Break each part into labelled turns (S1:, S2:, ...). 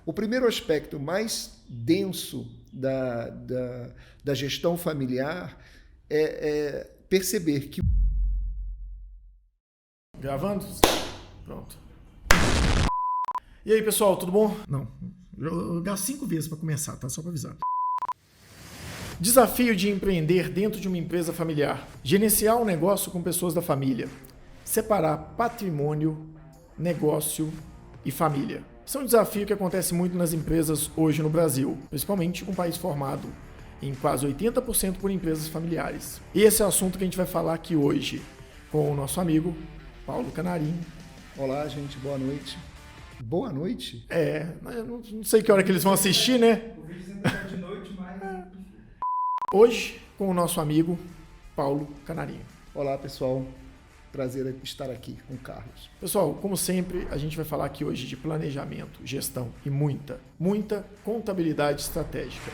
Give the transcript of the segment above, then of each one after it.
S1: O primeiro aspecto mais denso da gestão familiar é perceber que...
S2: Gravando? Pronto. E aí, pessoal, tudo bom?
S3: Não, eu gasto 5 vezes para começar, tá? Só para avisar.
S2: Desafio de empreender dentro de uma empresa familiar. Gerenciar um negócio com pessoas da família. Separar patrimônio, negócio e família. Isso é um desafio que acontece muito nas empresas hoje no Brasil, principalmente um país formado em quase 80% por empresas familiares. E esse é o assunto que a gente vai falar aqui hoje com o nosso amigo Paulo Canarim.
S1: Olá, gente, boa noite. Boa noite?
S2: Não sei que hora que eles vão assistir, né?
S4: O vídeo sempre tá de noite, mas...
S2: Hoje, com o nosso amigo Paulo Canarim.
S1: Olá, pessoal. Prazer estar aqui com o Carlos.
S2: Pessoal, como sempre, a gente vai falar aqui hoje de planejamento, gestão e muita contabilidade estratégica.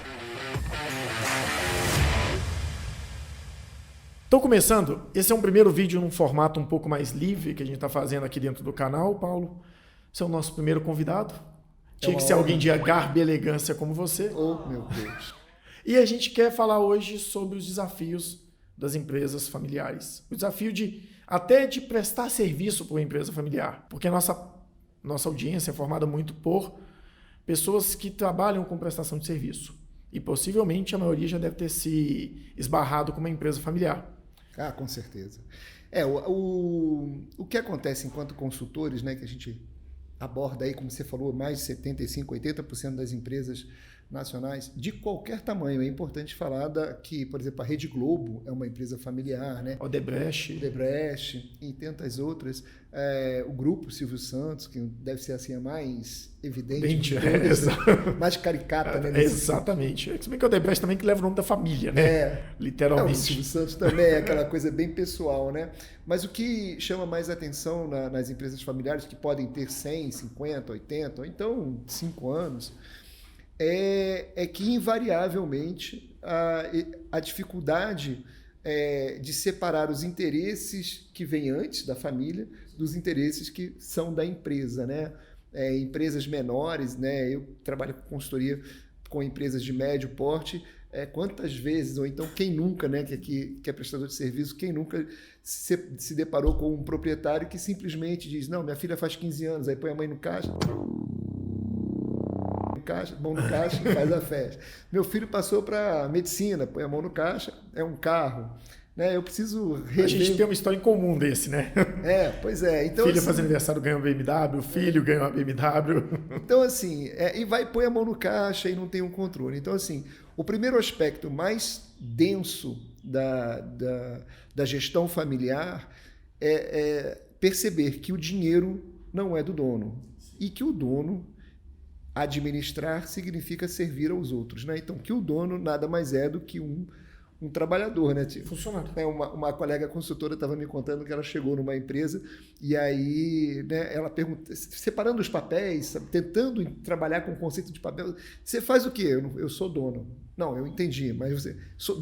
S2: Estou começando. Esse é um primeiro vídeo num formato um pouco mais livre que a gente está fazendo aqui dentro do canal, Paulo. Você é o nosso primeiro convidado. Tinha que ser alguém de garbo e elegância como você.
S1: Oh, meu Deus.
S2: E a gente quer falar hoje sobre os desafios das empresas familiares. O desafio até de prestar serviço para uma empresa familiar. Porque a nossa audiência é formada muito por pessoas que trabalham com prestação de serviço. E possivelmente a maioria já deve ter se esbarrado com uma empresa familiar.
S1: Ah, com certeza. O que acontece enquanto consultores, né, que a gente aborda aí, como você falou, mais de 75%, 80% das empresas nacionais, de qualquer tamanho. É importante falar que, por exemplo, a Rede Globo é uma empresa familiar, né?
S2: Odebrecht e
S1: tantas outras. O Grupo Silvio Santos, que deve ser assim a mais evidente, mais caricata, né?
S2: Exatamente. Se bem que o Odebrecht também que leva o nome da família, né? Literalmente.
S1: O Silvio Santos também é aquela coisa bem pessoal, né? Mas o que chama mais atenção nas empresas familiares, que podem ter 100, 50, 80, ou então 5 anos, é que, invariavelmente, a dificuldade de separar os interesses que vêm antes da família dos interesses que são da empresa, né? Empresas menores, né? Eu trabalho com consultoria com empresas de médio porte. Quantas vezes, ou então quem nunca, né, que é prestador de serviço, quem nunca se deparou com um proprietário que simplesmente diz: não, minha filha faz 15 anos, aí põe a mãe no caixa, mão no caixa e faz a festa. Meu filho passou para medicina, põe a mão no caixa, é um carro. Né? Eu preciso rever...
S2: A gente tem uma história em comum desse, né?
S1: Pois é. Então,
S2: filho
S1: assim,
S2: faz aniversário, ganha uma BMW, o filho ganha uma BMW.
S1: Então, assim, e põe a mão no caixa e não tem um controle. Então, assim, o primeiro aspecto mais denso da gestão familiar é perceber que o dinheiro não é do dono. E que o dono... Administrar significa servir aos outros, né? Então, que o dono nada mais é do que um trabalhador, né?
S2: Funcionário.
S1: Uma colega consultora estava me contando que ela chegou numa empresa e aí, né, ela pergunta, separando os papéis, tentando trabalhar com o conceito de papel. Você faz o quê? Eu sou dono. Não, eu entendi, mas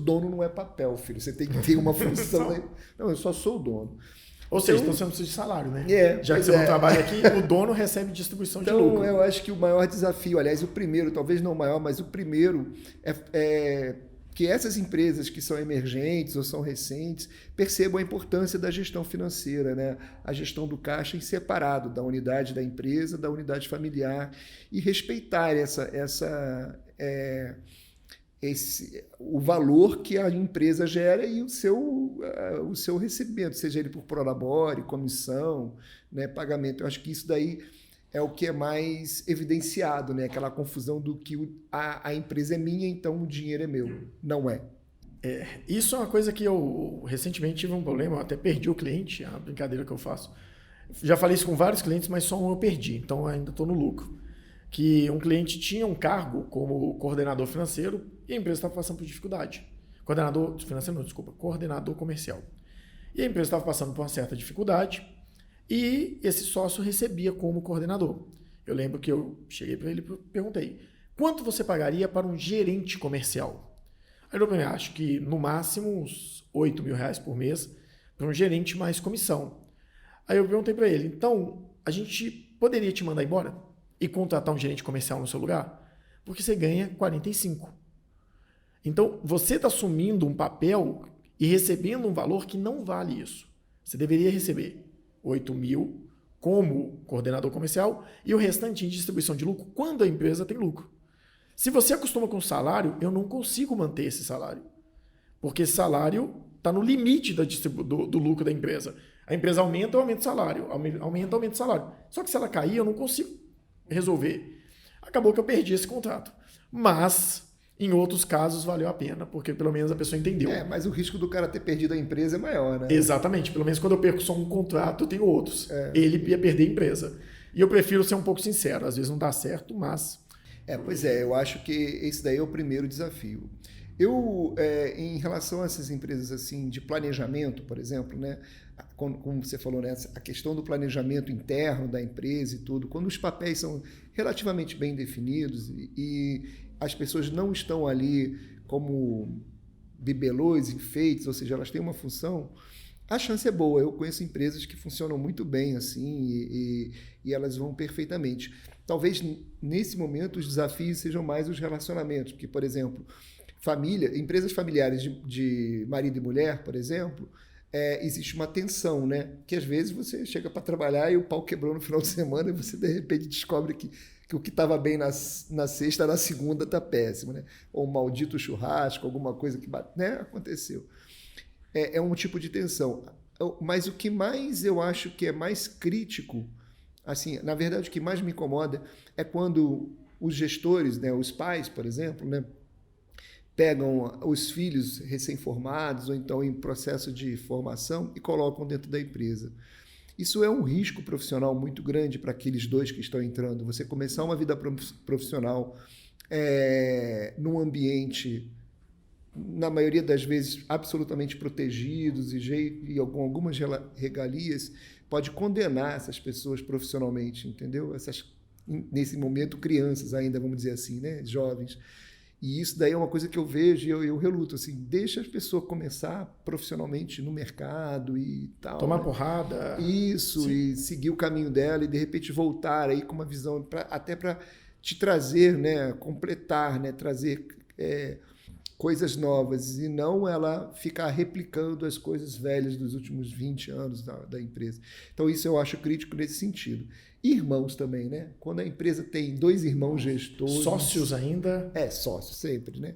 S1: dono não é papel, filho. Você tem que ter uma função. Né? Não, eu só sou o dono.
S2: Ou seja, então você não precisa de salário, né? Já que você não trabalha aqui, o dono recebe distribuição de lucro.
S1: Então, eu acho que o maior desafio, aliás, o primeiro, talvez não o maior, mas o primeiro é que essas empresas que são emergentes ou são recentes percebam a importância da gestão financeira, né? A gestão do caixa em separado da unidade da empresa, da unidade familiar, e respeitar o valor que a empresa gera e o seu recebimento, seja ele por prolabore, comissão, né, pagamento. Eu acho que isso daí é o que é mais evidenciado, né? Aquela confusão do que a empresa é minha, então o dinheiro é meu. Não é.
S2: Isso é uma coisa que eu recentemente tive um problema, eu até perdi o cliente, é uma brincadeira que eu faço. Já falei isso com vários clientes, mas só um eu perdi, então ainda estou no lucro. Que um cliente tinha um cargo como coordenador financeiro e a empresa estava passando por dificuldade. Coordenador financeiro, não, desculpa, coordenador comercial. E a empresa estava passando por uma certa dificuldade e esse sócio recebia como coordenador. Eu lembro que eu cheguei para ele e perguntei: quanto você pagaria para um gerente comercial? Aí ele falou: acho que no máximo uns R$8.000 por mês para um gerente mais comissão. Aí eu perguntei para ele: então a gente poderia te mandar embora? e contratar um gerente comercial no seu lugar? Porque você ganha 45. Então, você está assumindo um papel e recebendo um valor que não vale isso. Você deveria receber 8 mil como coordenador comercial e o restante em distribuição de lucro quando a empresa tem lucro. Se você acostuma com salário, eu não consigo manter esse salário. Porque esse salário está no limite do lucro da empresa. A empresa aumenta, eu aumento o salário. Aumenta o salário. Só que se ela cair, eu não consigo resolver. Acabou que eu perdi esse contrato. Mas, em outros casos, valeu a pena, porque pelo menos a pessoa entendeu.
S1: Mas o risco do cara ter perdido a empresa é maior, né?
S2: Exatamente. Pelo menos quando eu perco só um contrato, eu tenho outros. Ele ia perder a empresa. E eu prefiro ser um pouco sincero. Às vezes não dá certo, mas...
S1: Pois é, eu acho que esse daí é o primeiro desafio. Em relação a essas empresas assim de planejamento, por exemplo, né, como você falou, né, a questão do planejamento interno da empresa e tudo, quando os papéis são relativamente bem definidos e as pessoas não estão ali como bibelôs, enfeites, ou seja, elas têm uma função, a chance é boa. Eu conheço empresas que funcionam muito bem assim e elas vão perfeitamente. Talvez nesse momento os desafios sejam mais os relacionamentos, porque, por exemplo, empresas familiares de marido e mulher, por exemplo, existe uma tensão, né? Que às vezes você chega para trabalhar e o pau quebrou no final de semana e você de repente descobre que o que estava bem na sexta, na segunda está péssimo, né? Ou um maldito churrasco, alguma coisa que aconteceu. É um tipo de tensão. Mas o que mais eu acho que é mais crítico, assim, na verdade o que mais me incomoda é quando os gestores, né, os pais, por exemplo, né, pegam os filhos recém-formados ou então em processo de formação e colocam dentro da empresa. Isso é um risco profissional muito grande para aqueles dois que estão entrando. Você começar uma vida profissional num ambiente, na maioria das vezes, absolutamente protegidos e com algumas regalias, pode condenar essas pessoas profissionalmente, entendeu? Nesse momento, crianças ainda, vamos dizer assim, né? Jovens. E isso daí é uma coisa que eu vejo e eu reluto, assim, deixa as pessoas começar profissionalmente no mercado e tal.
S2: Tomar porrada.
S1: Isso, sim. E seguir o caminho dela e de repente voltar aí com uma visão, até para te trazer, né, completar, né, trazer coisas novas e não ela ficar replicando as coisas velhas dos últimos 20 anos da empresa. Então isso eu acho crítico nesse sentido. Irmãos também, né? Quando a empresa tem 2 irmãos gestores...
S2: Sócios ainda?
S1: Sócios sempre, né?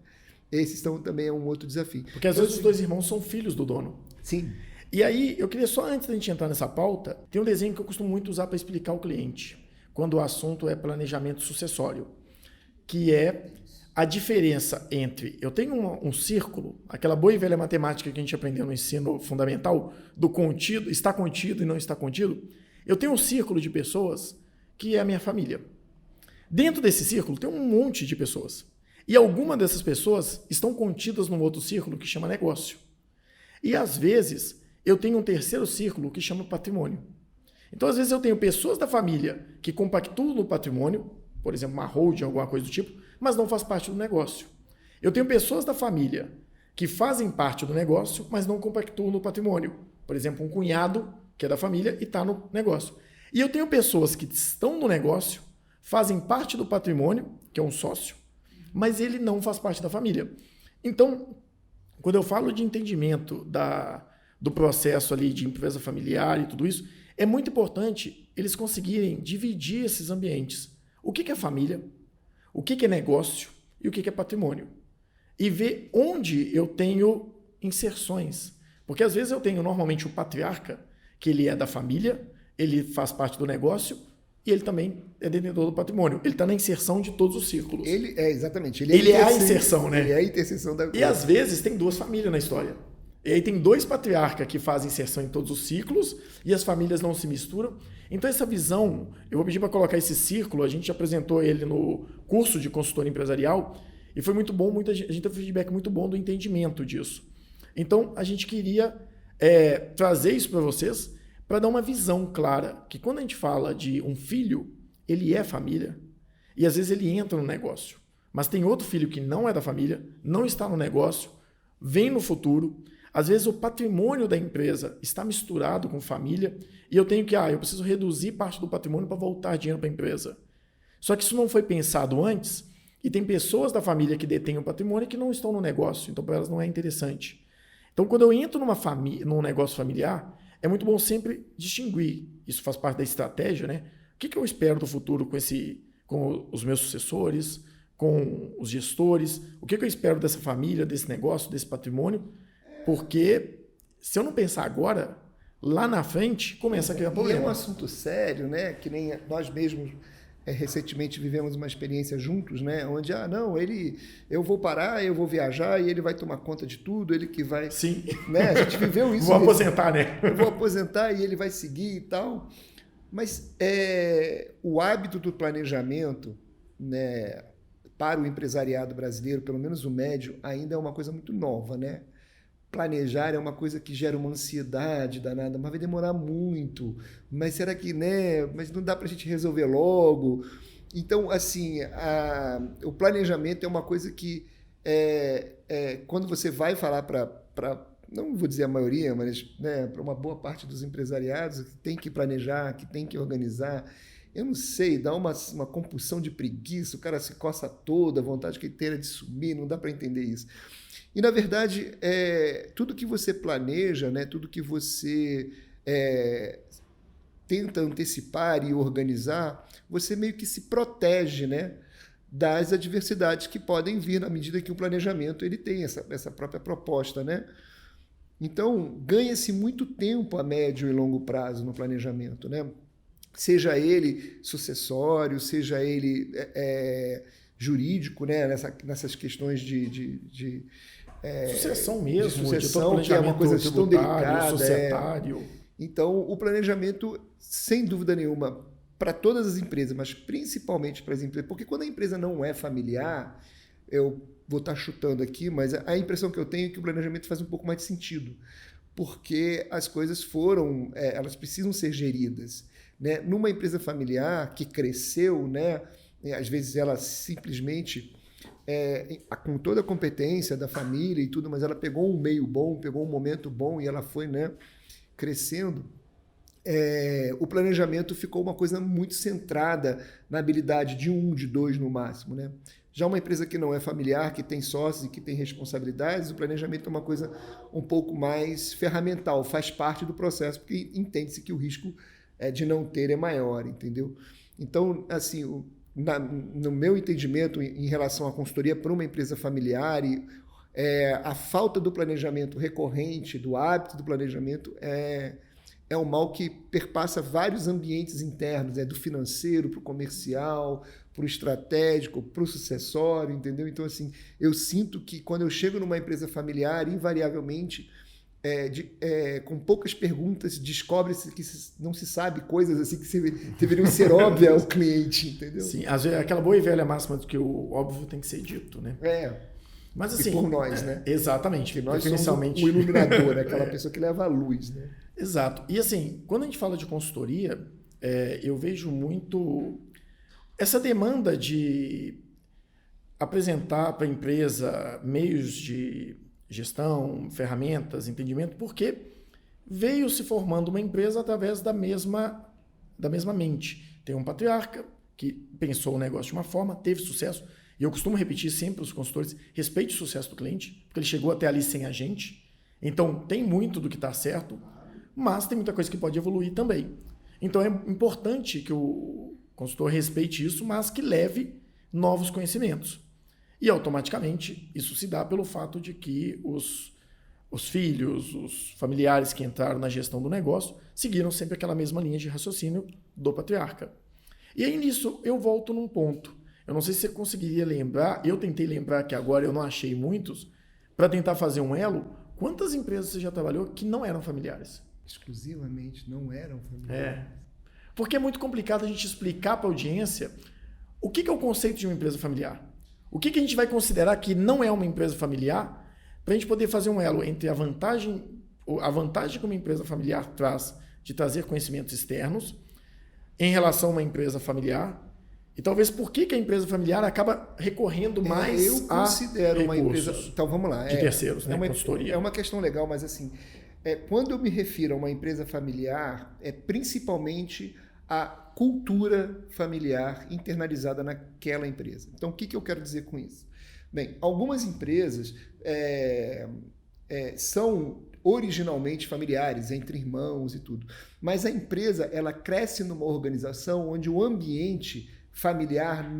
S1: Esses também é um outro desafio.
S2: Porque às vezes os 2 irmãos são filhos do dono.
S1: Sim.
S2: E aí, eu queria só, antes da gente entrar nessa pauta, tem um desenho que eu costumo muito usar para explicar ao cliente, quando o assunto é planejamento sucessório, que é a diferença entre... Eu tenho um círculo, aquela boa e velha matemática que a gente aprendeu no ensino fundamental, do contido, está contido e não está contido. Eu tenho um círculo de pessoas que é a minha família. Dentro desse círculo tem um monte de pessoas. E algumas dessas pessoas estão contidas num outro círculo que chama negócio. E às vezes eu tenho um terceiro círculo que chama patrimônio. Então às vezes eu tenho pessoas da família que compactuam no patrimônio, por exemplo, uma holding, alguma coisa do tipo, mas não faz parte do negócio. Eu tenho pessoas da família que fazem parte do negócio, mas não compactuam no patrimônio. Por exemplo, um cunhado que é da família e está no negócio. E eu tenho pessoas que estão no negócio, fazem parte do patrimônio, que é um sócio, mas ele não faz parte da família. Então, quando eu falo de entendimento do processo ali de empresa familiar e tudo isso, é muito importante eles conseguirem dividir esses ambientes. O que é família, o que é negócio e o que é patrimônio. E ver onde eu tenho inserções. Porque às vezes eu tenho normalmente o patriarca, que ele é da família, ele faz parte do negócio e ele também é detentor do patrimônio. Ele está na inserção de todos os círculos.
S1: Exatamente.
S2: Ele é a inserção, né?
S1: Ele é a interseção da coisa.
S2: E às vezes tem 2 famílias na história. E aí tem 2 patriarcas que fazem inserção em todos os ciclos e as famílias não se misturam. Então essa visão, eu vou pedir para colocar esse círculo, a gente apresentou ele no curso de consultoria empresarial e foi muito bom, a gente teve um feedback muito bom do entendimento disso. Então a gente queria trazer isso para vocês para dar uma visão clara que quando a gente fala de um filho, ele é família e às vezes ele entra no negócio. Mas tem outro filho que não é da família, não está no negócio, vem no futuro. Às vezes o patrimônio da empresa está misturado com família e eu tenho que, eu preciso reduzir parte do patrimônio para voltar dinheiro para a empresa. Só que isso não foi pensado antes e tem pessoas da família que detêm o patrimônio que não estão no negócio, então para elas não é interessante. Então, quando eu entro num negócio familiar, é muito bom sempre distinguir. Isso faz parte da estratégia, né? O que eu espero do futuro com os meus sucessores, com os gestores? O que eu espero dessa família, desse negócio, desse patrimônio? Porque se eu não pensar agora, lá na frente começa a criar problema.
S1: E é um assunto sério, né? Que nem nós mesmos recentemente vivemos uma experiência juntos, né? Onde, eu vou parar, eu vou viajar e ele vai tomar conta de tudo, ele que vai...
S2: Sim.
S1: Né? A gente viveu isso.
S2: Vou aposentar, né?
S1: Eu vou aposentar e ele vai seguir e tal. Mas o hábito do planejamento, né, para o empresariado brasileiro, pelo menos o médio, ainda é uma coisa muito nova, né? Planejar é uma coisa que gera uma ansiedade danada, mas vai demorar muito. Mas será que, né? Mas não dá para a gente resolver logo. Então, assim, o planejamento é uma coisa que, quando você vai falar para, não vou dizer a maioria, mas, né, para uma boa parte dos empresariados, que tem que planejar, que tem que organizar, eu não sei, dá uma compulsão de preguiça, o cara se coça todo, a vontade que ele tem é de sumir, não dá para entender isso. E, na verdade, tudo que você planeja, né, tudo que você tenta antecipar e organizar, você meio que se protege, né, das adversidades que podem vir na medida que o planejamento ele tem essa própria proposta, né? Então, ganha-se muito tempo a médio e longo prazo no planejamento, né? Seja ele sucessório, seja ele jurídico, né? Nessas questões de
S2: sucessão mesmo,
S1: de sucessão, que é uma coisa tão delicada.
S2: Societário.
S1: Então, o planejamento, sem dúvida nenhuma, para todas as empresas, mas principalmente para as empresas, porque quando a empresa não é familiar, eu vou estar chutando aqui, mas a impressão que eu tenho é que o planejamento faz um pouco mais de sentido, porque as coisas elas precisam ser geridas, né? Numa empresa familiar que cresceu, né? Às vezes ela simplesmente, com toda a competência da família e tudo, mas ela pegou um meio bom, pegou um momento bom e ela foi, né, crescendo. O planejamento ficou uma coisa muito centrada na habilidade de de dois no máximo, né? Já uma empresa que não é familiar, que tem sócios e que tem responsabilidades, o planejamento é uma coisa um pouco mais ferramental, faz parte do processo, porque entende-se que o risco de não ter é maior, entendeu? Então, assim, no meu entendimento em relação à consultoria para uma empresa familiar, a falta do planejamento recorrente, do hábito do planejamento, é um mal que perpassa vários ambientes internos, do financeiro para o comercial, para o estratégico, para o sucessório, entendeu? Então, assim, eu sinto que quando eu chego numa empresa familiar, invariavelmente, com poucas perguntas, descobre-se que não se sabe coisas assim que deveriam ser óbvias ao cliente, entendeu?
S2: Sim, às vezes, aquela boa e velha máxima de que o óbvio tem que ser dito, né? Mas assim,
S1: e por nós, né?
S2: Exatamente.
S1: Porque nós somos o iluminador, aquela pessoa que leva a luz, né?
S2: Exato. E assim, quando a gente fala de consultoria, eu vejo muito essa demanda de apresentar para a empresa meios de gestão, ferramentas, entendimento, porque veio se formando uma empresa através da mesma mente. Tem um patriarca que pensou o negócio de uma forma, teve sucesso, e eu costumo repetir sempre aos consultores, respeite o sucesso do cliente, porque ele chegou até ali sem a gente, então tem muito do que está certo, mas tem muita coisa que pode evoluir também. Então é importante que o consultor respeite isso, mas que leve novos conhecimentos. E automaticamente isso se dá pelo fato de que os filhos, os familiares que entraram na gestão do negócio seguiram sempre aquela mesma linha de raciocínio do patriarca. E aí nisso eu volto num ponto. Eu não sei se você conseguiria lembrar, eu tentei lembrar que agora eu não achei muitos, para tentar fazer um elo. Quantas empresas você já trabalhou que não eram familiares?
S1: Exclusivamente não eram familiares.
S2: Porque é muito complicado a gente explicar para a audiência o que é o conceito de uma empresa familiar. O que a gente vai considerar que não é uma empresa familiar, para a gente poder fazer um elo entre a vantagem que uma empresa familiar traz de trazer conhecimentos externos em relação a uma empresa familiar, e talvez por que a empresa familiar acaba recorrendo mais
S1: eu considero uma empresa. Então vamos lá.
S2: De terceiros, né?
S1: Consultoria. É uma questão legal, mas assim, quando eu me refiro a uma empresa familiar, é principalmente a cultura familiar internalizada naquela empresa. Então, o que eu quero dizer com isso? Bem, algumas empresas são originalmente familiares, entre irmãos e tudo, mas a empresa ela cresce numa organização onde o ambiente familiar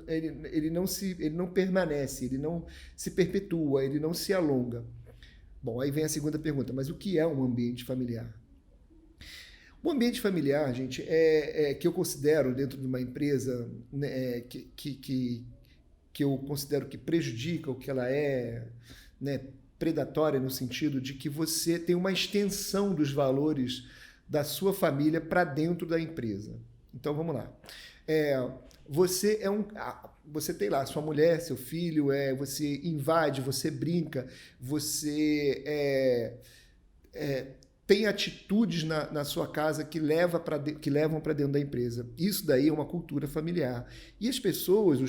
S1: ele não permanece, ele não se perpetua, ele não se alonga. Bom, aí vem a segunda pergunta, mas o que é um ambiente familiar? O ambiente familiar, gente, que eu considero dentro de uma empresa, né, que eu considero que prejudica, ou que ela é, né, predatória no sentido de que você tem uma extensão dos valores da sua família para dentro da empresa. Então, vamos lá. Você tem lá sua mulher, seu filho, você invade, você brinca, você tem atitudes na sua casa que levam para dentro da empresa. Isso daí é uma cultura familiar. E as pessoas,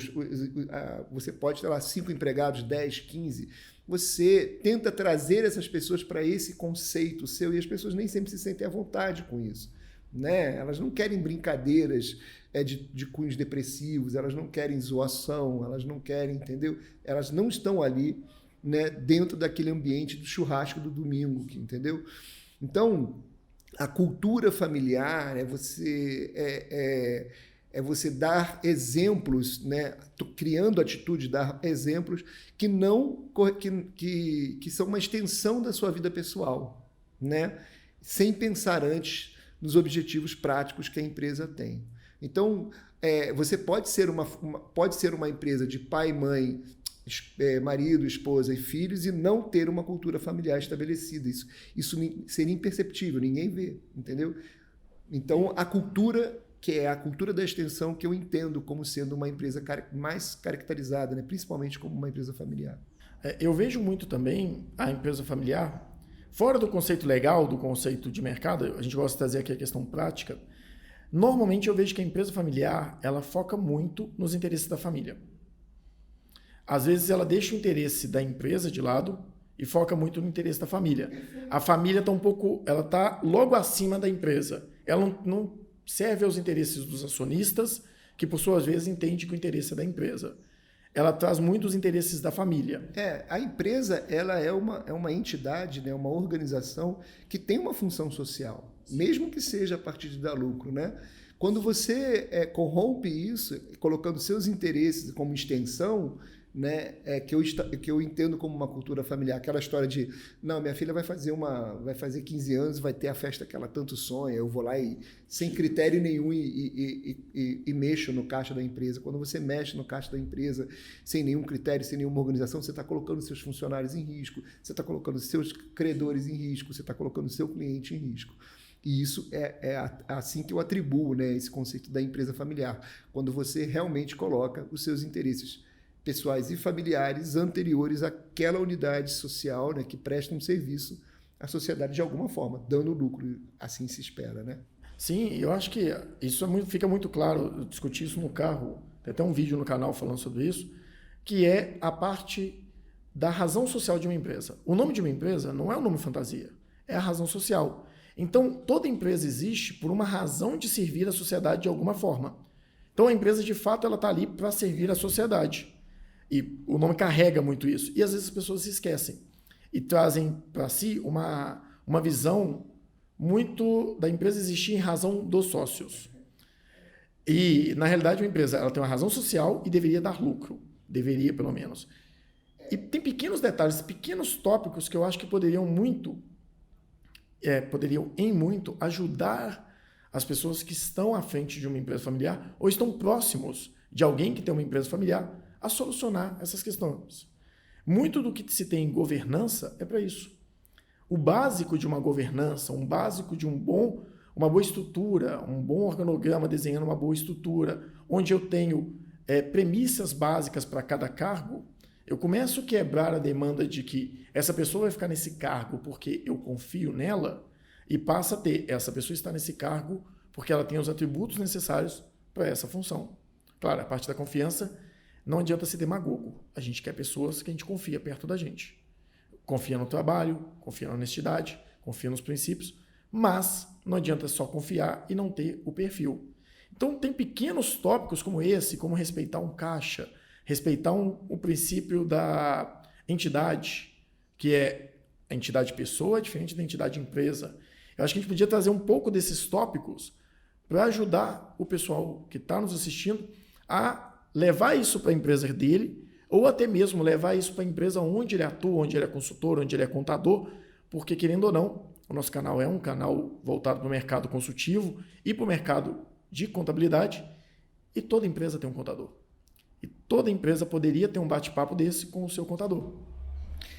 S1: você pode ter lá 5 empregados, 10, 15, você tenta trazer essas pessoas para esse conceito seu e as pessoas nem sempre se sentem à vontade com isso. Né? Elas não querem brincadeiras de cunhos depressivos, elas não querem zoação, elas não querem, entendeu? Elas não estão ali, né, dentro daquele ambiente do churrasco do domingo, entendeu? Então, a cultura familiar é você dar exemplos, né, criando atitude, dar exemplos que são uma extensão da sua vida pessoal, né, sem pensar antes nos objetivos práticos que a empresa tem. Então, você pode ser uma empresa de pai, mãe, marido, esposa e filhos e não ter uma cultura familiar estabelecida. Isso seria imperceptível, ninguém vê, entendeu? Então, a cultura, que é a cultura da extensão, que eu entendo como sendo uma empresa mais caracterizada, né? Principalmente como uma empresa familiar.
S2: Eu vejo muito também a empresa familiar, fora do conceito legal, do conceito de mercado, a gente gosta de trazer aqui a questão prática. Normalmente eu vejo que a empresa familiar, ela foca muito nos interesses da família. Às vezes ela deixa o interesse da empresa de lado e foca muito no interesse da família. A família ela está logo acima da empresa. Ela não serve aos interesses dos acionistas, que por suas vezes entende que o interesse é da empresa. Ela traz muito os interesses da família.
S1: A empresa ela é uma entidade, né, uma organização que tem uma função social, mesmo que seja a partir de dar lucro, né? Quando você corrompe isso, colocando seus interesses como extensão, né, que eu entendo como uma cultura familiar, aquela história de, não, minha filha vai fazer 15 anos, vai ter a festa que ela tanto sonha, eu vou lá e sem critério nenhum e mexo no caixa da empresa. Quando você mexe no caixa da empresa sem nenhum critério, sem nenhuma organização, você está colocando seus funcionários em risco, você está colocando seus credores em risco, você está colocando seu cliente em risco. E isso é assim que eu atribuo, né, esse conceito da empresa familiar, quando você realmente coloca os seus interesses pessoais e familiares anteriores àquela unidade social, né, que presta um serviço à sociedade de alguma forma, dando lucro, assim se espera, né?
S2: Sim, eu acho que isso fica muito claro, eu discuti isso no carro, tem até um vídeo no canal falando sobre isso, que é a parte da razão social de uma empresa. O nome de uma empresa não é um nome fantasia, é a razão social. Então, toda empresa existe por uma razão de servir a sociedade de alguma forma. Então, a empresa, de fato, ela está ali para servir a sociedade. E o nome carrega muito isso. E às vezes as pessoas se esquecem e trazem para si uma visão muito da empresa existir em razão dos sócios. E, na realidade, uma empresa ela tem uma razão social e deveria dar lucro. Deveria, pelo menos. E tem pequenos detalhes, pequenos tópicos que eu acho que poderiam em muito ajudar as pessoas que estão à frente de uma empresa familiar ou estão próximos de alguém que tem uma empresa familiar a solucionar essas questões. Muito do que se tem em governança é para isso. O básico de uma governança, um básico de uma boa estrutura, um bom organograma desenhando uma boa estrutura, onde eu tenho premissas básicas para cada cargo, eu começo a quebrar a demanda de que essa pessoa vai ficar nesse cargo porque eu confio nela e passa a ter, essa pessoa está nesse cargo porque ela tem os atributos necessários para essa função. Claro, a parte da confiança não adianta ser demagogo. A gente quer pessoas que a gente confia perto da gente. Confia no trabalho, confia na honestidade, confia nos princípios, mas não adianta só confiar e não ter o perfil. Então tem pequenos tópicos como esse, como respeitar um caixa, respeitar o princípio da entidade, que é a entidade pessoa diferente da entidade empresa. Eu acho que a gente podia trazer um pouco desses tópicos para ajudar o pessoal que está nos assistindo a levar isso para a empresa dele, ou até mesmo levar isso para a empresa onde ele atua, onde ele é consultor, onde ele é contador, porque, querendo ou não, o nosso canal é um canal voltado para o mercado consultivo e para o mercado de contabilidade, e toda empresa tem um contador. E toda empresa poderia ter um bate-papo desse com o seu contador.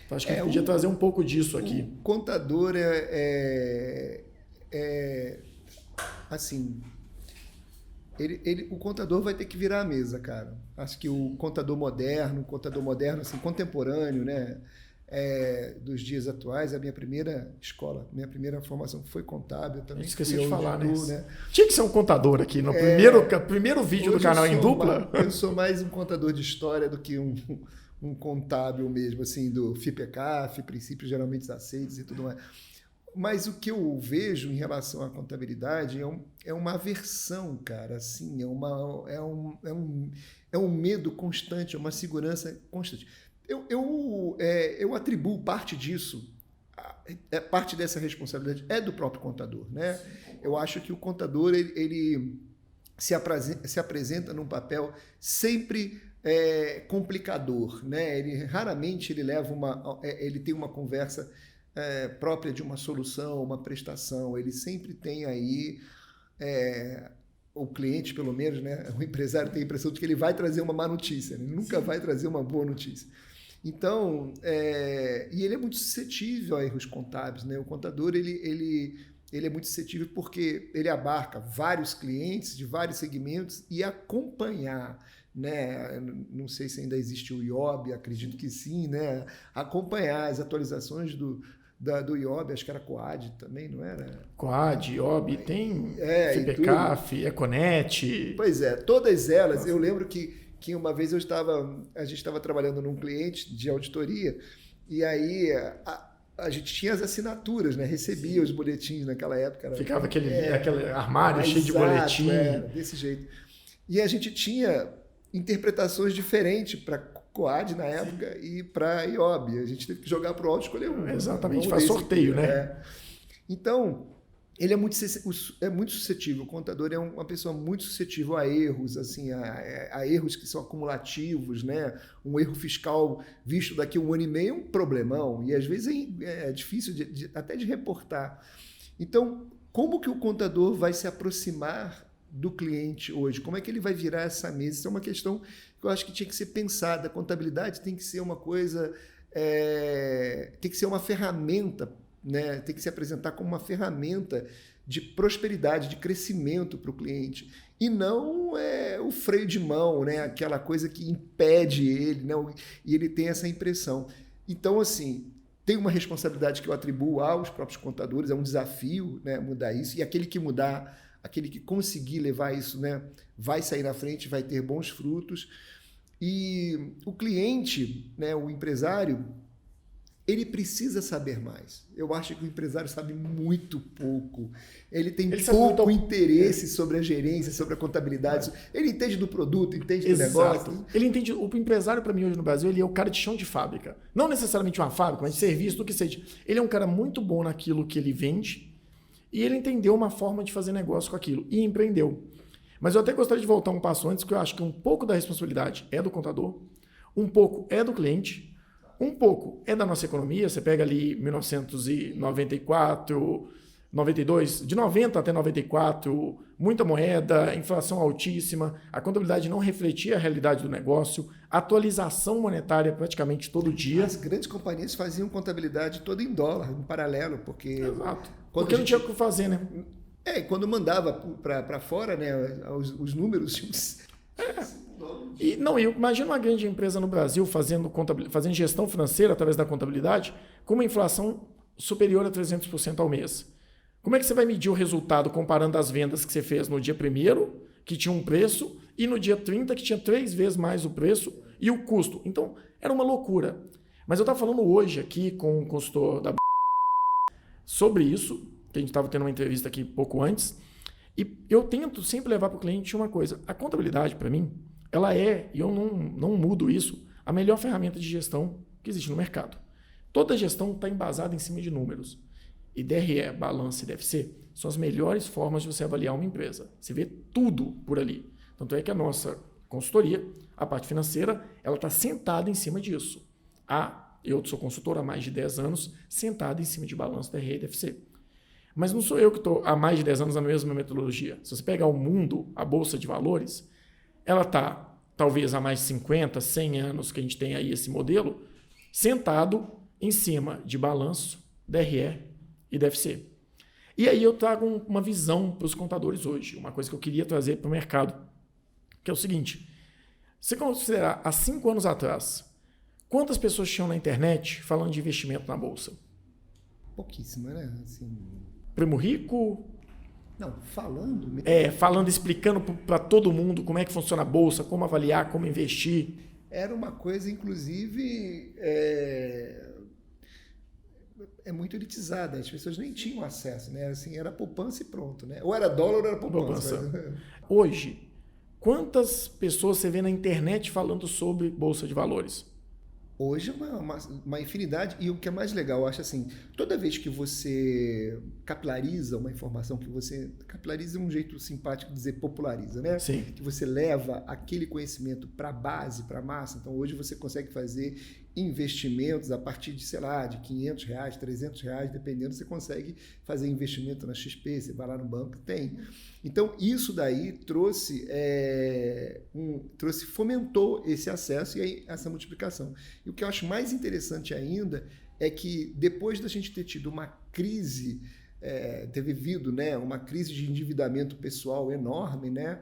S2: Então, acho que a gente podia trazer um pouco disso aqui.
S1: O contador assim, o contador vai ter que virar a mesa, cara. Acho que o contador moderno assim, contemporâneo, né, dos dias atuais, a minha primeira escola, minha primeira formação foi contábil. Também
S2: esqueci de falar, né? Tinha que ser um contador aqui no primeiro vídeo do canal em dupla.
S1: Eu sou mais um contador de história do que um contábil mesmo, assim, do FIPECAF, princípios geralmente aceitos e tudo mais. Mas o que eu vejo em relação à contabilidade é uma aversão, cara, assim, é um medo constante, é uma segurança constante. Eu atribuo parte disso, parte dessa responsabilidade é do próprio contador, né? Eu acho que o contador ele se apresenta num papel sempre complicador, né? Raramente ele ele tem uma conversa própria de uma solução, uma prestação. Ele sempre tem aí o cliente, pelo menos, né? O empresário tem a impressão de que ele vai trazer uma má notícia, né? Ele nunca vai trazer uma boa notícia. Então, e ele é muito suscetível a erros contábeis, né? O contador ele é muito suscetível porque ele abarca vários clientes de vários segmentos e acompanhar, né? Não sei se ainda existe o IOB, acredito que sim, né? Acompanhar as atualizações do IOB, acho que era COAD também, não era?
S2: COAD, IOB, tem FIPECAF, Econet.
S1: Pois é, todas elas. Eu lembro que uma vez a gente estava trabalhando num cliente de auditoria e aí a gente tinha as assinaturas, né? Recebia os boletins naquela época.
S2: Ficava aquele armário cheio de boletim.
S1: Desse jeito. E a gente tinha interpretações diferentes para COAD na época e para IOB. A gente teve que jogar para o alto e escolher um.
S2: Exatamente, faz sorteio, né?
S1: Então, ele é muito suscetível. O contador é uma pessoa muito suscetível a erros, assim, a erros que são acumulativos, né? Um erro fiscal visto daqui a 1 ano e meio é um problemão, e às vezes é difícil até de reportar. Então, como que o contador vai se aproximar do cliente hoje? Como é que ele vai virar essa mesa? Isso é uma questão que eu acho que tinha que ser pensada. A contabilidade tem que ser uma coisa, tem que ser uma ferramenta, né? Tem que se apresentar como uma ferramenta de prosperidade, de crescimento para o cliente. E não o freio de mão, né? Aquela coisa que impede ele, não, e ele tem essa impressão. Então, assim, tem uma responsabilidade que eu atribuo aos próprios contadores, é um desafio, né, mudar isso, e aquele que mudar, aquele que conseguir levar isso, né, vai sair na frente, vai ter bons frutos. E o cliente, né, o empresário, ele precisa saber mais. Eu acho que o empresário sabe muito pouco. Ele tem pouco interesse sobre a gerência, sobre a contabilidade. Ele entende do produto, entende do negócio.
S2: Ele entende. O empresário, para mim, hoje no Brasil, ele é o cara de chão de fábrica. Não necessariamente uma fábrica, mas de serviço, do que seja. Ele é um cara muito bom naquilo que ele vende e ele entendeu uma forma de fazer negócio com aquilo e empreendeu. Mas eu até gostaria de voltar um passo antes, porque eu acho que um pouco da responsabilidade é do contador, um pouco é do cliente, um pouco é da nossa economia. Você pega ali 1994, 92, de 90 até 94, muita moeda, inflação altíssima, a contabilidade não refletia a realidade do negócio, atualização monetária praticamente todo dia.
S1: As grandes companhias faziam contabilidade toda em dólar, em paralelo, porque...
S2: Exato. Porque não tinha o que fazer, né?
S1: Quando mandava para fora, né, os números...
S2: Imagina uma grande empresa no Brasil fazendo gestão financeira através da contabilidade com uma inflação superior a 300% ao mês. Como é que você vai medir o resultado comparando as vendas que você fez no dia 1º, que tinha um preço, e no dia 30, que tinha 3 vezes mais o preço e o custo? Então, era uma loucura. Mas eu estava falando hoje aqui com um consultor da sobre isso, que a gente estava tendo uma entrevista aqui pouco antes, e eu tento sempre levar para o cliente uma coisa. A contabilidade, para mim, ela é, e eu não mudo isso, a melhor ferramenta de gestão que existe no mercado. Toda gestão está embasada em cima de números. E DRE, balanço e DFC são as melhores formas de você avaliar uma empresa. Você vê tudo por ali. Tanto é que a nossa consultoria, a parte financeira, ela está sentada em cima disso. Eu sou consultor há mais de 10 anos, sentado em cima de balanço, DRE e DFC. Mas não sou eu que estou há mais de 10 anos na mesma metodologia. Se você pegar o mundo, a Bolsa de Valores, ela está, talvez há mais de 50, 100 anos que a gente tem aí esse modelo, sentado em cima de balanço, DRE e DFC. E aí eu trago uma visão para os contadores hoje, uma coisa que eu queria trazer para o mercado, que é o seguinte: se considerar há 5 anos atrás, quantas pessoas tinham na internet falando de investimento na Bolsa?
S1: Pouquíssima, né? Assim...
S2: Primo Rico?
S1: Não, falando...
S2: Falando, explicando para todo mundo como é que funciona a Bolsa, como avaliar, como investir.
S1: Era uma coisa, inclusive, muito elitizada. As pessoas nem tinham acesso, né? Assim, era poupança e pronto, né? Ou era dólar ou era poupança.
S2: Hoje, quantas pessoas você vê na internet falando sobre Bolsa de Valores?
S1: Hoje uma infinidade, e o que é mais legal, eu acho assim, toda vez que você capilariza uma informação, que você capilariza é um jeito simpático de dizer populariza, né?
S2: Sim.
S1: Que você leva aquele conhecimento para a base, para a massa. Então hoje você consegue fazer investimentos a partir de, sei lá, de R$500, R$300, dependendo, você consegue fazer investimento na XP, você vai lá no banco, tem. Então isso daí fomentou esse acesso e aí, essa multiplicação. E o que eu acho mais interessante ainda é que depois da gente ter tido uma crise, ter vivido, né, uma crise de endividamento pessoal enorme, né?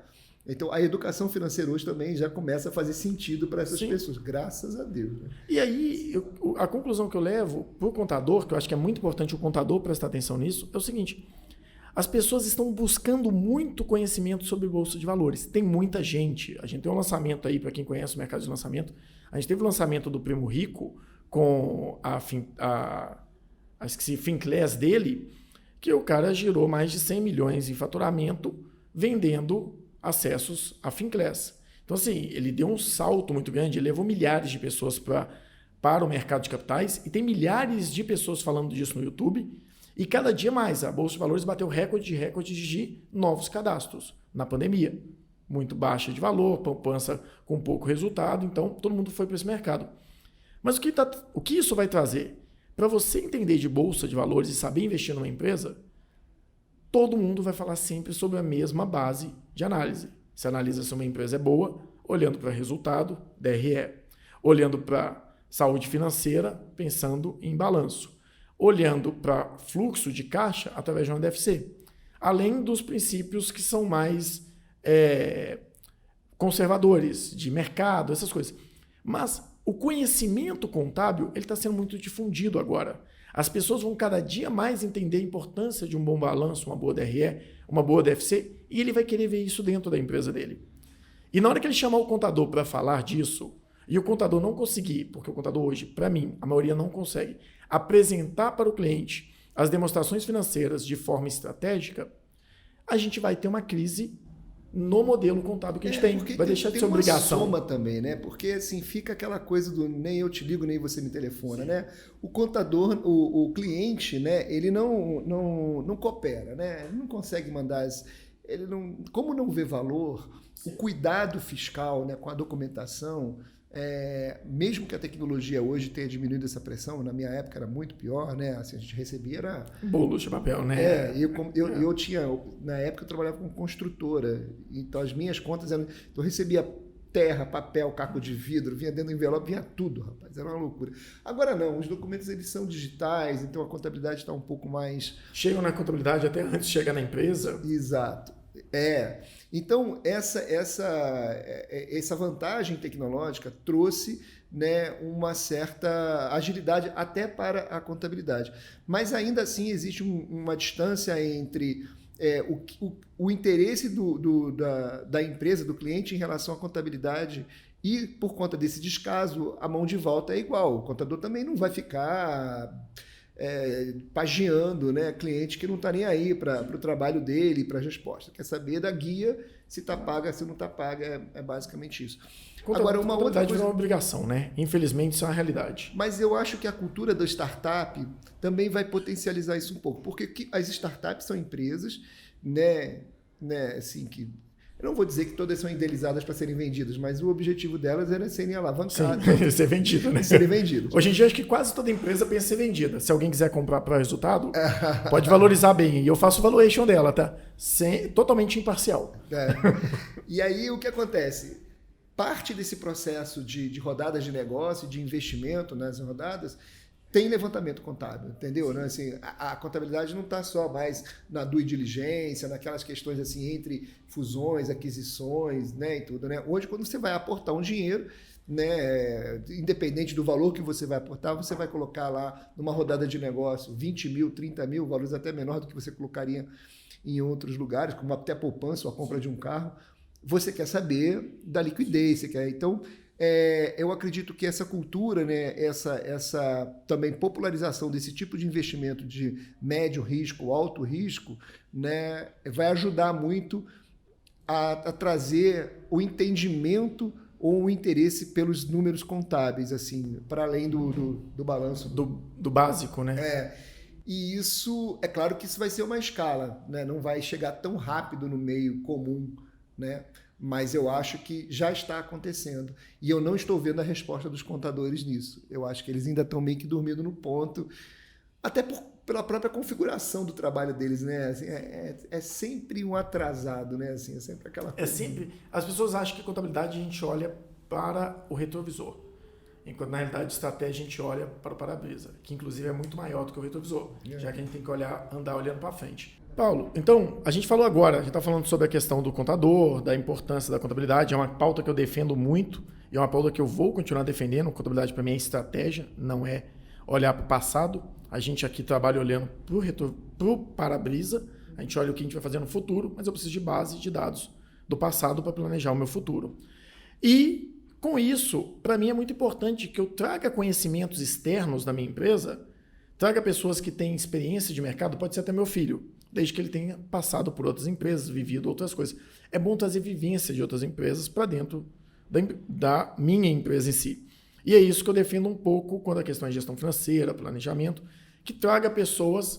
S1: Então, a educação financeira hoje também já começa a fazer sentido para essas pessoas, graças a Deus. Né?
S2: E aí, a conclusão que eu levo para o contador, que eu acho que é muito importante o contador prestar atenção nisso, é o seguinte: as pessoas estão buscando muito conhecimento sobre Bolsa de Valores. Tem muita gente. A gente tem um lançamento aí, para quem conhece o mercado de lançamento, a gente teve o lançamento do Primo Rico com a Finclass dele, que o cara girou mais de 100 milhões em faturamento vendendo acessos à Finclass. Então, assim, ele deu um salto muito grande, ele levou milhares de pessoas para o mercado de capitais e tem milhares de pessoas falando disso no YouTube e cada dia mais a Bolsa de Valores bateu recordes de novos cadastros na pandemia. Muito baixa de valor, poupança com pouco resultado, então todo mundo foi para esse mercado. Mas o que isso vai trazer? Para você entender de Bolsa de Valores e saber investir numa empresa, todo mundo vai falar sempre sobre a mesma base de análise. Você analisa se uma empresa é boa, olhando para resultado, DRE. Olhando para saúde financeira, pensando em balanço. Olhando para fluxo de caixa, através de uma DFC. Além dos princípios que são mais conservadores, de mercado, essas coisas. Mas o conhecimento contábil está sendo muito difundido agora. As pessoas vão cada dia mais entender a importância de um bom balanço, uma boa DRE, uma boa DFC, e ele vai querer ver isso dentro da empresa dele. E na hora que ele chamar o contador para falar disso, e o contador não conseguir, porque o contador hoje, para mim, a maioria não consegue, apresentar para o cliente as demonstrações financeiras de forma estratégica, a gente vai ter uma crise no modelo contábil que a gente tem. Vai deixar de ser obrigação.
S1: Tem uma soma também, né? Porque assim, fica aquela coisa do nem eu te ligo, nem você me telefona, né? O contador, o cliente, né? Ele não coopera, né? Ele não consegue mandar como não vê valor, o cuidado fiscal, né, com a documentação, mesmo que a tecnologia hoje tenha diminuído essa pressão, na minha época era muito pior, né? Assim, a gente recebia
S2: bolos de papel, né?
S1: Eu tinha, na época eu trabalhava com construtora, então as minhas contas eram, eu recebia terra, papel, caco de vidro, vinha dentro do envelope, vinha tudo, rapaz, era uma loucura. Agora não, os documentos eles são digitais, então a contabilidade está um pouco mais...
S2: Chegam na contabilidade até antes de chegar na empresa.
S1: Exato. Então, essa vantagem tecnológica trouxe, né, uma certa agilidade até para a contabilidade. Mas ainda assim existe uma distância entre o interesse da empresa, do cliente em relação à contabilidade e, por conta desse descaso, a mão de volta é igual. O contador também não vai ficar pagiando, né, cliente que não está nem aí para o trabalho dele, para a resposta. Quer saber da guia, se está paga, se não está paga, é basicamente isso.
S2: Agora, uma outra coisa... é uma obrigação, né? Infelizmente, isso é uma realidade.
S1: Mas eu acho que a cultura da startup também vai potencializar isso um pouco, porque as startups são empresas, né, assim, que... Eu não vou dizer que todas são idealizadas para serem vendidas, mas o objetivo delas era serem alavancadas.
S2: Sim, ser vendido, né?
S1: Serem vendidos.
S2: Hoje em dia, acho que quase toda empresa pensa em ser vendida. Se alguém quiser comprar para resultado, pode valorizar bem. E eu faço o valuation dela, tá? Totalmente imparcial.
S1: E aí, o que acontece? Parte desse processo de rodadas de negócio, de investimento nas rodadas, tem levantamento contábil, entendeu? Né? Assim, a contabilidade não está só mais na due diligência, naquelas questões assim entre fusões, aquisições, né, e tudo, né? Hoje, quando você vai aportar um dinheiro, né, independente do valor que você vai aportar, você vai colocar lá numa rodada de negócio 20 mil, 30 mil, valores até menor do que você colocaria em outros lugares, como até a poupança ou a compra de um carro. Você quer saber da liquidez, você quer... Então, eu acredito que essa cultura, né, essa também popularização desse tipo de investimento de médio risco, alto risco, né, vai ajudar muito a trazer o entendimento ou o interesse pelos números contábeis, assim, para além do balanço.
S2: Do básico, né?
S1: E isso, é claro que isso vai ser uma escala, né? Não vai chegar tão rápido no meio comum, né? Mas eu acho que já está acontecendo. E eu não estou vendo a resposta dos contadores nisso. Eu acho que eles ainda estão meio que dormindo no ponto, até pela própria configuração do trabalho deles, né? Assim, é sempre um atrasado, né? Assim, é sempre aquela coisa.
S2: As pessoas acham que contabilidade a gente olha para o retrovisor, enquanto na realidade estratégia a gente olha para o para-brisa, que inclusive é muito maior do que o retrovisor, já que a gente tem que andar olhando para frente. Paulo, então, a gente falou agora, a gente está falando sobre a questão do contador, da importância da contabilidade, é uma pauta que eu defendo muito e é uma pauta que eu vou continuar defendendo. Contabilidade para mim é estratégia, não é olhar para o passado. A gente aqui trabalha olhando para o para-brisa, a gente olha o que a gente vai fazer no futuro, mas eu preciso de base de dados do passado para planejar o meu futuro. E, com isso, para mim é muito importante que eu traga conhecimentos externos da minha empresa, traga pessoas que têm experiência de mercado, pode ser até meu filho, desde que ele tenha passado por outras empresas, vivido outras coisas. É bom trazer vivência de outras empresas para dentro da minha empresa em si. E é isso que eu defendo um pouco quando a questão é gestão financeira, planejamento, que traga pessoas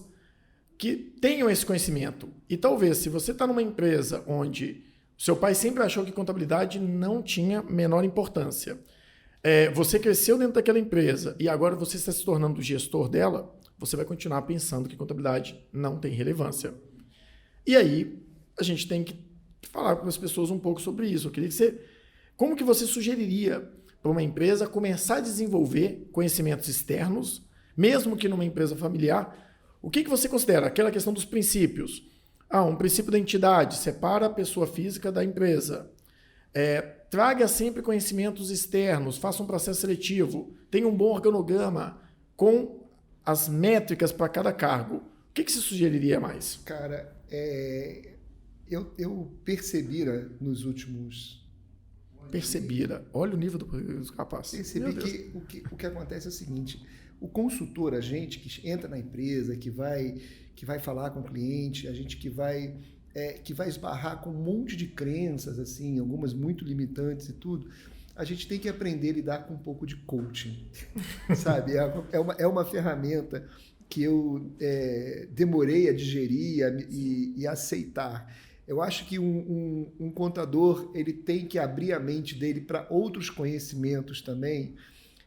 S2: que tenham esse conhecimento. E talvez, se você está numa empresa onde seu pai sempre achou que contabilidade não tinha menor importância, você cresceu dentro daquela empresa e agora você está se tornando o gestor dela, você vai continuar pensando que contabilidade não tem relevância. E aí, a gente tem que falar com as pessoas um pouco sobre isso. Eu queria que como que você sugeriria para uma empresa começar a desenvolver conhecimentos externos, mesmo que numa empresa familiar? O que você considera? Aquela questão dos princípios. Um princípio da entidade, separa a pessoa física da empresa. Traga sempre conhecimentos externos, faça um processo seletivo, tenha um bom organograma com as métricas para cada cargo. O que você sugeriria mais?
S1: Cara, eu percebira nos últimos...
S2: Percebira. Olha o nível do capaz.
S1: Percebi que o que acontece é o seguinte, o consultor, a gente que entra na empresa, que vai falar com o cliente, a gente que vai esbarrar com um monte de crenças, assim, algumas muito limitantes e tudo, a gente tem que aprender a lidar com um pouco de coaching, sabe? É uma ferramenta que eu demorei a digerir e aceitar. Eu acho que um contador ele tem que abrir a mente dele para outros conhecimentos também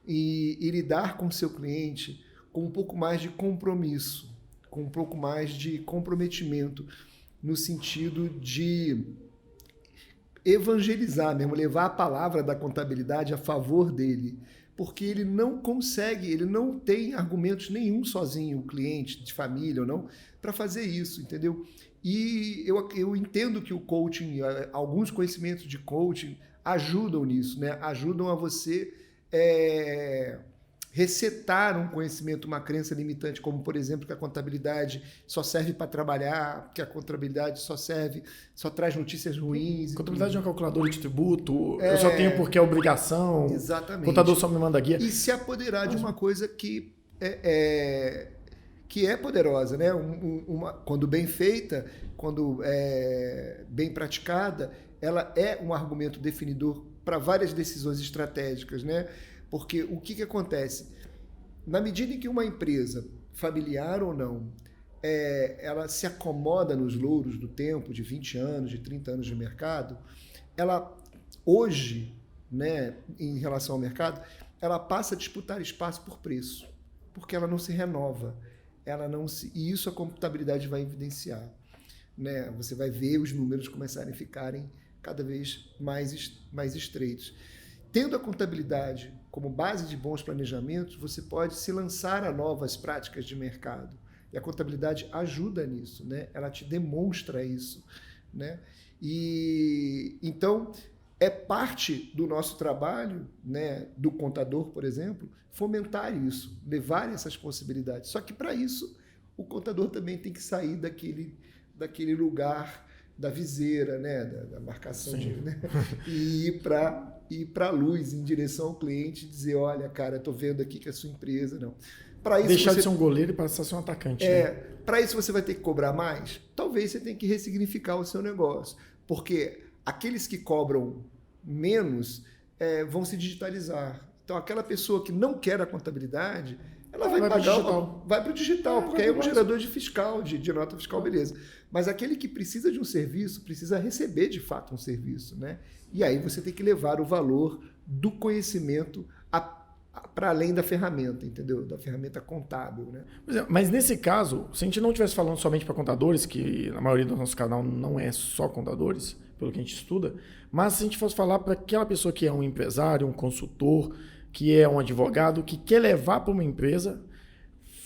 S1: e lidar com o seu cliente com um pouco mais de compromisso, com um pouco mais de comprometimento, no sentido de evangelizar mesmo, levar a palavra da contabilidade a favor dele, porque ele não consegue, ele não tem argumentos nenhum sozinho, o cliente de família ou não, para fazer isso, entendeu? E eu entendo que o coaching, alguns conhecimentos de coaching ajudam nisso, né? Ajudam a você resetar um conhecimento, uma crença limitante, como, por exemplo, que a contabilidade só serve para trabalhar, que a contabilidade só traz notícias ruins.
S2: A contabilidade é um calculador de tributo, eu só tenho porque é obrigação.
S1: Exatamente.
S2: O contador só me manda guia.
S1: E se apoderar de uma coisa que que é poderosa, né? Quando bem feita, quando bem praticada, ela é um argumento definidor para várias decisões estratégicas, né? Porque o que acontece? Na medida em que uma empresa, familiar ou não, ela se acomoda nos louros do tempo, de 20 anos, de 30 anos de mercado, ela hoje, né, em relação ao mercado, ela passa a disputar espaço por preço, porque ela não se renova, e isso a contabilidade vai evidenciar, né? Você vai ver os números começarem a ficarem cada vez mais estreitos. Tendo a contabilidade como base de bons planejamentos, você pode se lançar a novas práticas de mercado. E a contabilidade ajuda nisso, né? Ela te demonstra isso, né? E então é parte do nosso trabalho, né, do contador, por exemplo, fomentar isso, levar essas possibilidades. Só que para isso o contador também tem que sair daquele lugar da viseira, né, da marcação né, e ir para a luz, em direção ao cliente, e dizer, olha, cara, estou vendo aqui que a sua empresa não. Isso
S2: deixar de ser um goleiro e passar a ser um atacante. Né?
S1: Para isso você vai ter que cobrar mais? Talvez você tenha que ressignificar o seu negócio, porque aqueles que cobram menos vão se digitalizar. Então, aquela pessoa que não quer a contabilidade, ela vai para o digital, porque aí é um gerador de nota fiscal, beleza. Mas aquele que precisa de um serviço, precisa receber de fato um serviço, né? E aí você tem que levar o valor do conhecimento para além da ferramenta, entendeu? Da ferramenta contábil, né?
S2: Mas nesse caso, se a gente não estivesse falando somente para contadores, que na maioria do nosso canal não é só contadores, pelo que a gente estuda, mas se a gente fosse falar para aquela pessoa que é um empresário, um consultor, que é um advogado, que quer levar para uma empresa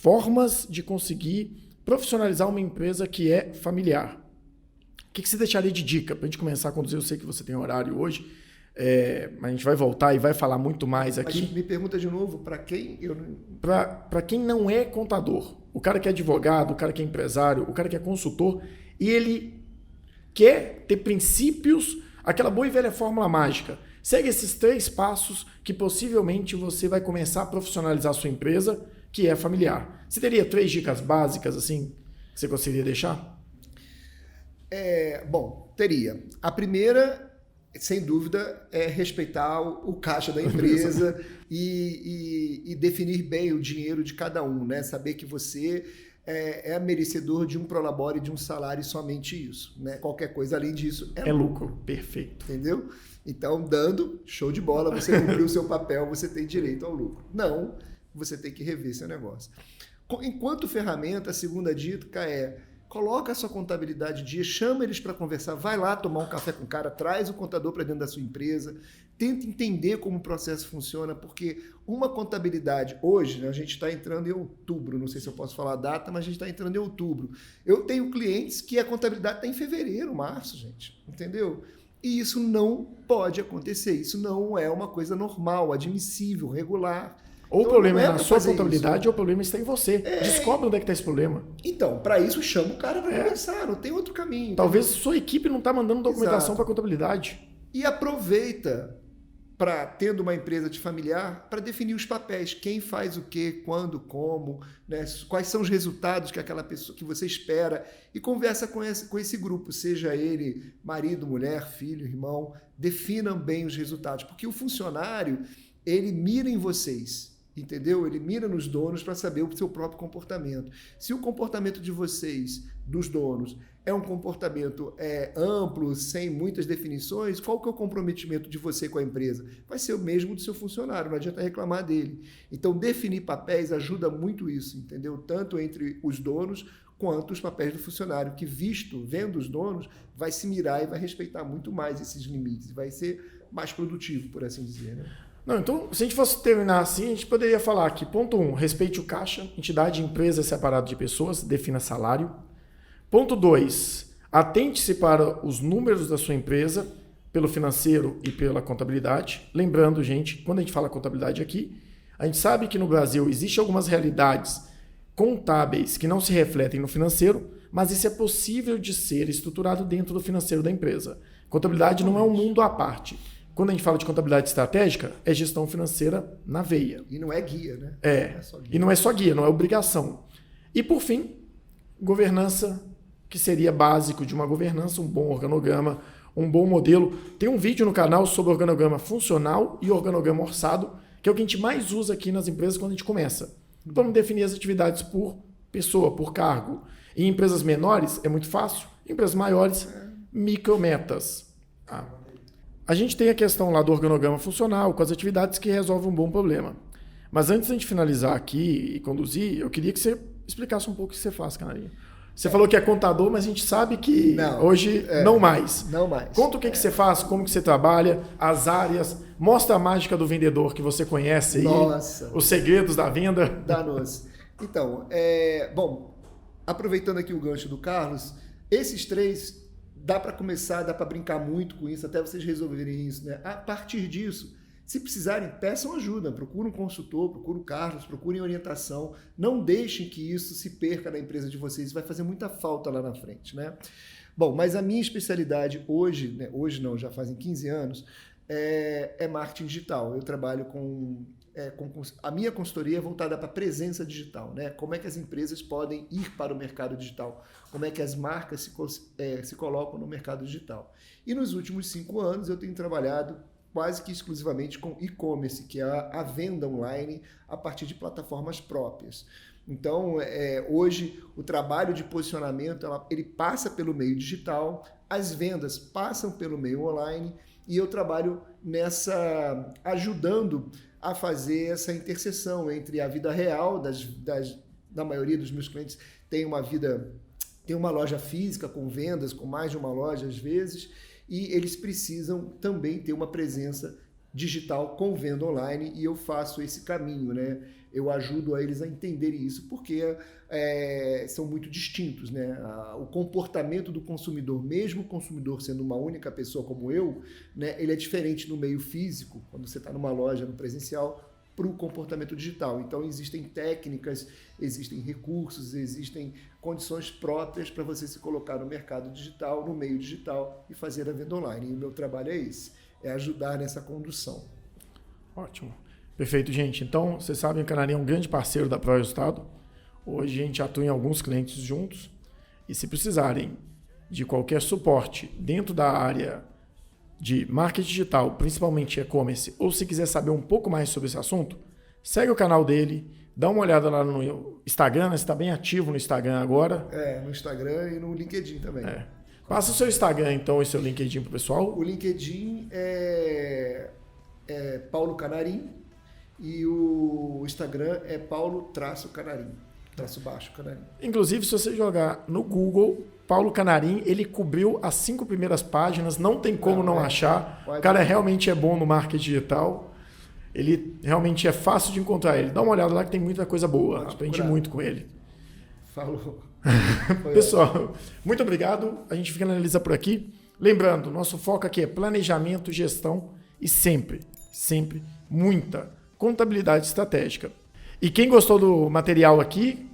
S2: formas de conseguir profissionalizar uma empresa que é familiar. O que você deixaria de dica para a gente começar a conduzir? Eu sei que você tem horário hoje, mas a gente vai voltar e vai falar muito mais aqui.
S1: Mas me pergunta de novo, para quem?
S2: Para quem não é contador, o cara que é advogado, o cara que é empresário, o cara que é consultor, e ele quer ter princípios, aquela boa e velha fórmula mágica. Segue esses 3 passos que possivelmente você vai começar a profissionalizar a sua empresa, que é familiar. Você teria 3 dicas básicas assim que você conseguiria deixar?
S1: Bom, teria. A primeira, sem dúvida, é respeitar o caixa da empresa e definir bem o dinheiro de cada um, né? Saber que você é merecedor de um prolabore, de um salário e somente isso, né? Qualquer coisa além disso
S2: é lucro. Perfeito.
S1: Entendeu? Então, dando, show de bola, você cumpriu o seu papel, você tem direito ao lucro. Não, você tem que rever seu negócio. Enquanto ferramenta, a segunda dica coloca a sua contabilidade em dia, chama eles para conversar, vai lá tomar um café com o cara, traz o contador para dentro da sua empresa, tenta entender como o processo funciona, porque uma contabilidade, hoje, né, a gente está entrando em outubro, não sei se eu posso falar a data, mas a gente está entrando em outubro. Eu tenho clientes que a contabilidade está em fevereiro, março, gente, entendeu? E isso não pode acontecer, isso não é uma coisa normal, admissível, regular.
S2: Ou o problema é na sua contabilidade, ou o problema está em você. Descobre onde é que está esse problema.
S1: Então, para isso, chama o cara para conversar, não tem outro caminho.
S2: Talvez sua equipe não está mandando documentação para a contabilidade.
S1: E aproveita, tendo uma empresa de familiar, para definir os papéis. Quem faz o quê, quando, como, né? Quais são os resultados que aquela pessoa que você espera. E conversa com esse grupo, seja ele marido, mulher, filho, irmão. Definam bem os resultados. Porque o funcionário, ele mira em vocês. Entendeu? Ele mira nos donos para saber o seu próprio comportamento. Se o comportamento de vocês, dos donos, é um comportamento amplo, sem muitas definições, qual que é o comprometimento de você com a empresa? Vai ser o mesmo do seu funcionário, não adianta reclamar dele. Então, definir papéis ajuda muito isso, entendeu? Tanto entre os donos quanto os papéis do funcionário, que vendo os donos, vai se mirar e vai respeitar muito mais esses limites, vai ser mais produtivo, por assim dizer, né?
S2: Não, então, se a gente fosse terminar assim, a gente poderia falar que, ponto 1, respeite o caixa, entidade e empresa separado de pessoas, defina salário. Ponto 2, atente-se para os números da sua empresa, pelo financeiro e pela contabilidade. Lembrando, gente, quando a gente fala contabilidade aqui, a gente sabe que no Brasil existem algumas realidades contábeis que não se refletem no financeiro, mas isso é possível de ser estruturado dentro do financeiro da empresa. Contabilidade não é um mundo à parte. Quando a gente fala de contabilidade estratégica, é gestão financeira na veia.
S1: E não é guia, né?
S2: E não é só guia, não é obrigação. E, por fim, governança, que seria básico de uma governança, um bom organograma, um bom modelo. Tem um vídeo no canal sobre organograma funcional e organograma orçado, que é o que a gente mais usa aqui nas empresas quando a gente começa. Vamos definir as atividades por pessoa, por cargo. Em empresas menores é muito fácil, em empresas maiores, micrometas. A gente tem a questão lá do organograma funcional, com as atividades que resolvem um bom problema. Mas antes de a gente finalizar aqui e conduzir, eu queria que você explicasse um pouco o que você faz, Canarinho. Você falou que é contador, mas a gente sabe que hoje não mais.
S1: Não mais.
S2: Conta o que você faz, como que você trabalha, as áreas, mostra a mágica do vendedor que você conhece aí,
S1: Nossa.
S2: Os segredos da venda.
S1: Danos. Então, bom, aproveitando aqui o gancho do Carlos, esses 3 dá para começar, dá para brincar muito com isso, até vocês resolverem isso, né? A partir disso, se precisarem, peçam ajuda, procurem um consultor, procurem o Carlos, procurem orientação, não deixem que isso se perca na empresa de vocês, vai fazer muita falta lá na frente, né? Bom, mas a minha especialidade hoje, né, hoje não, já fazem 15 anos, é marketing digital. Eu trabalho com a minha consultoria é voltada para a presença digital, né? Como é que as empresas podem ir para o mercado digital? Como é que as marcas se colocam no mercado digital? E nos últimos 5 anos eu tenho trabalhado quase que exclusivamente com e-commerce, que é a venda online a partir de plataformas próprias. Então, hoje, o trabalho de posicionamento ele passa pelo meio digital, as vendas passam pelo meio online, e eu trabalho ajudando a fazer essa interseção entre a vida real da maioria dos meus clientes tem uma loja física com vendas, com mais de uma loja às vezes, e eles precisam também ter uma presença digital com venda online, e eu faço esse caminho, né? Eu ajudo a eles a entenderem isso, porque são muito distintos, né? O comportamento do consumidor, mesmo o consumidor sendo uma única pessoa como eu, né, ele é diferente no meio físico, quando você está numa loja, no presencial, para o comportamento digital. Então, existem técnicas, existem recursos, existem condições próprias para você se colocar no mercado digital, no meio digital e fazer a venda online. E o meu trabalho é esse, é ajudar nessa condução.
S2: Ótimo. Perfeito, gente. Então, vocês sabem que o Canarinho é um grande parceiro da ProResultado. Hoje a gente atua em alguns clientes juntos. E se precisarem de qualquer suporte dentro da área de marketing digital, principalmente e-commerce, ou se quiser saber um pouco mais sobre esse assunto, segue o canal dele, dá uma olhada lá no Instagram, né? Você está bem ativo no Instagram agora.
S1: No Instagram e no LinkedIn também.
S2: Passa o seu Instagram, então, e seu LinkedIn para o pessoal.
S1: O LinkedIn é Paulo Canarim e o Instagram é Paulo-Canarim, _Canarim.
S2: Inclusive, se você jogar no Google, Paulo Canarim, ele cobriu as 5 primeiras páginas, não tem como não achar. O cara realmente é bom no marketing digital. Ele realmente é fácil de encontrar ele. Dá uma olhada lá que tem muita coisa boa. Aprendi muito com ele.
S1: Falou.
S2: Pessoal, muito obrigado. A gente finaliza por aqui. Lembrando, nosso foco aqui é planejamento, gestão e sempre muita contabilidade estratégica. E quem gostou do material aqui,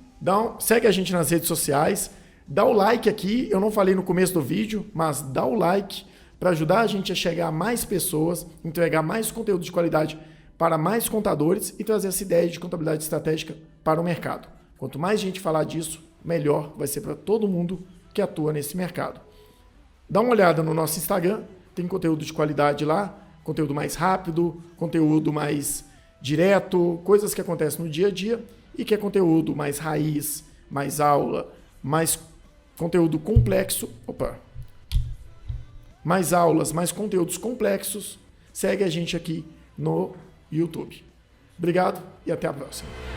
S2: segue a gente nas redes sociais, dá o like aqui. Eu não falei no começo do vídeo, mas dá o like para ajudar a gente a chegar a mais pessoas, entregar mais conteúdo de qualidade para mais contadores e trazer essa ideia de contabilidade estratégica para o mercado. Quanto mais gente falar disso, melhor vai ser para todo mundo que atua nesse mercado. Dá uma olhada no nosso Instagram, tem conteúdo de qualidade lá, conteúdo mais rápido, conteúdo mais direto, coisas que acontecem no dia a dia e que é conteúdo mais raiz, mais aula, mais conteúdo complexo. Mais aulas, mais conteúdos complexos. Segue a gente aqui no YouTube. Obrigado e até a próxima.